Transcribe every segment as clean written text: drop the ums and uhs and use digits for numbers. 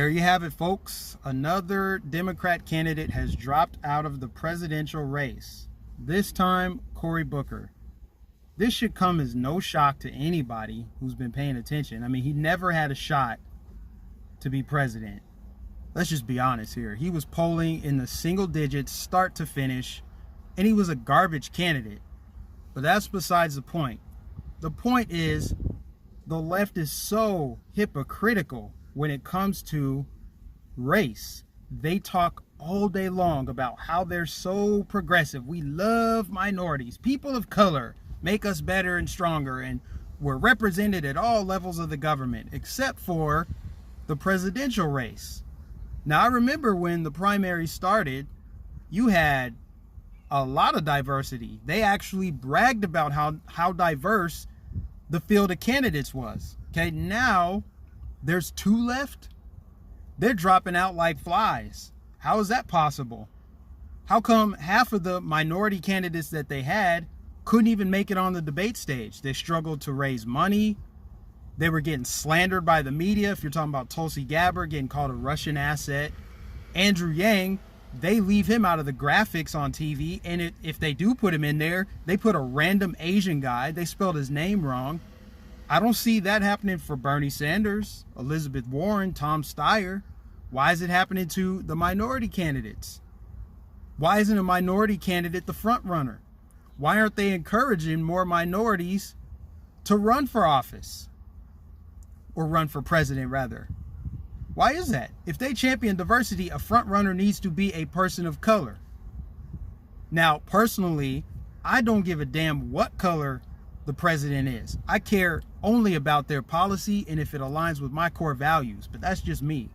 There you have it, folks. Another Democrat candidate has dropped out of the presidential race. This time, Cory Booker. This should come as no shock to anybody who's been paying attention. I mean, he never had a shot to be president. Let's just be honest here. He was polling in the single digits, start to finish, and he was a garbage candidate. But that's besides the point. The point is, the left is so hypocritical when it comes to race. They talk all day long about how they're so progressive. We love minorities. People of color make us better and stronger, and we're represented at all levels of the government, except for the presidential race. Now, I remember when the primary started, you had a lot of diversity. They actually bragged about how diverse the field of candidates was. Okay, now there's 2 left. They're dropping out like flies. How is that possible? How come half of the minority candidates that they had couldn't even make it on the debate stage? They struggled to raise money. They were getting slandered by the media. If you're talking about Tulsi Gabbard getting called a Russian asset, Andrew Yang, they leave him out of the graphics on TV. And if they do put him in there, they put a random Asian guy. They spelled his name wrong. I don't see that happening for Bernie Sanders, Elizabeth Warren, Tom Steyer. Why is it happening to the minority candidates? Why isn't a minority candidate the front runner? Why aren't they encouraging more minorities to run for office? Or run for president, rather. Why is that? If they champion diversity, a front runner needs to be a person of color. Now, personally, I don't give a damn what color the president is. I care only about their policy and if it aligns with my core values, but that's just me.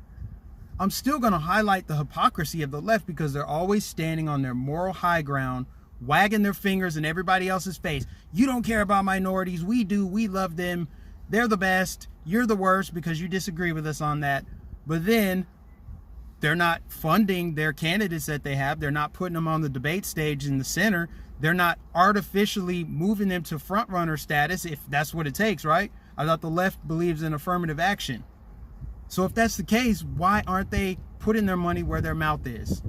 I'm still going to highlight the hypocrisy of the left because they're always standing on their moral high ground, wagging their fingers in everybody else's face. You don't care about minorities. We do. We love them. They're the best. You're the worst because you disagree with us on that. But then they're not funding their candidates that they have. They're not putting them on the debate stage in the center. They're not artificially moving them to front runner status, if that's what it takes, right? I thought the left believes in affirmative action. So if that's the case, why aren't they putting their money where their mouth is?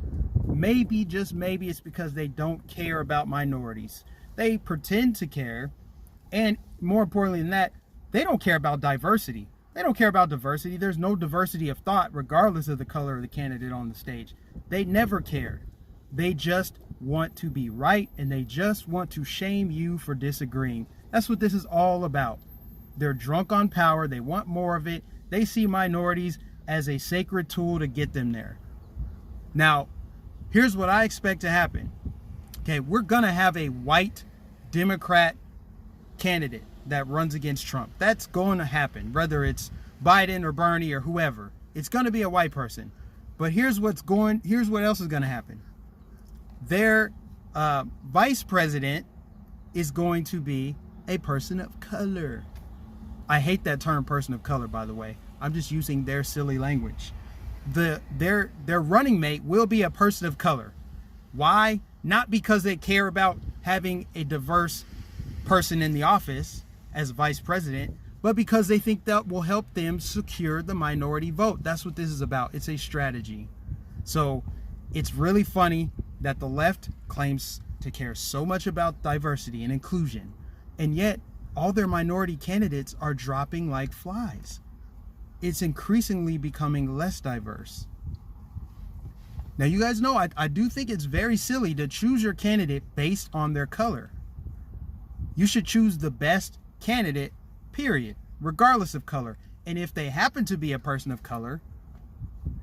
Maybe, just maybe, it's because they don't care about minorities. They pretend to care. And more importantly than that, they don't care about diversity. They don't care about diversity. There's no diversity of thought, regardless of the color of the candidate on the stage. They never cared. They just want to be right, and they just want to shame you for disagreeing. That's what this is all about. They're drunk on power. They want more of it. They see minorities as a sacred tool to get them there. Now, here's what I expect to happen. Okay, we're going to have a white Democrat candidate that runs against Trump. That's going to happen, whether it's Biden or Bernie or whoever. It's going to be a white person. But here's what else is going to happen. Their vice president is going to be a person of color. I hate that term, person of color, by the way. I'm just using their silly language. Their running mate will be a person of color. Why? Not because they care about having a diverse person in the office as vice president, but because they think that will help them secure the minority vote. That's what this is about. It's a strategy. So it's really funny that the left claims to care so much about diversity and inclusion, and yet all their minority candidates are dropping like flies. It's increasingly becoming less diverse. Now, you guys know I do think it's very silly to choose your candidate based on their color. You should choose the best candidate, period, regardless of color. And if they happen to be a person of color,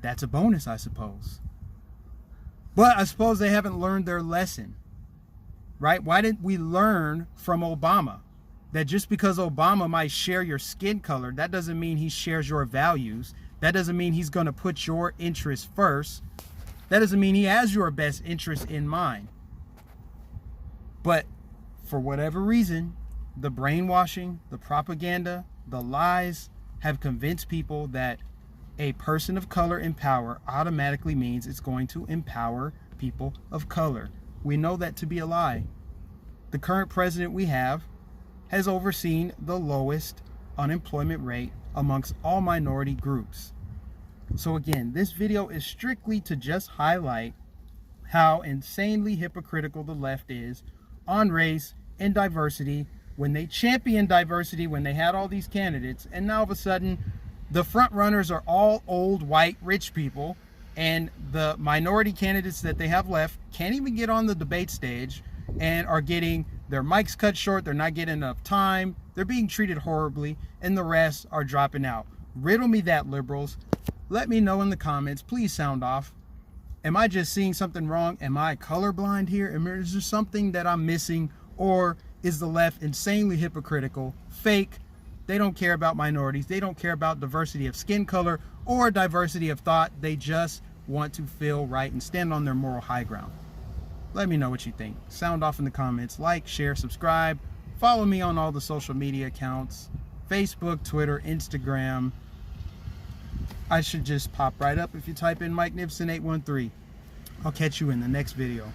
that's a bonus, I suppose. But I suppose they haven't learned their lesson, right? Why didn't we learn from Obama that just because Obama might share your skin color, that doesn't mean he shares your values. That doesn't mean he's going to put your interests first. That doesn't mean he has your best interest in mind. But for whatever reason, the brainwashing, the propaganda, the lies have convinced people that a person of color in power automatically means it's going to empower people of color. We know that to be a lie. The current president we have has overseen the lowest unemployment rate amongst all minority groups. So again, this video is strictly to just highlight how insanely hypocritical the left is on race and diversity when they champion diversity, when they had all these candidates, and now all of a sudden the front runners are all old, white, rich people, and the minority candidates that they have left can't even get on the debate stage and are getting their mics cut short. They're not getting enough time. They're being treated horribly, and the rest are dropping out. Riddle me that, liberals. Let me know in the comments. Please sound off. Am I just seeing something wrong? Am I colorblind here? Is there something that I'm missing? Or is the left insanely hypocritical, fake? They don't care about minorities. They don't care about diversity of skin color or diversity of thought. They just want to feel right and stand on their moral high ground. Let me know what you think. Sound off in the comments. Like, share, subscribe. Follow me on all the social media accounts. Facebook, Twitter, Instagram. I should just pop right up if you type in Mike Nificent 813. I'll catch you in the next video.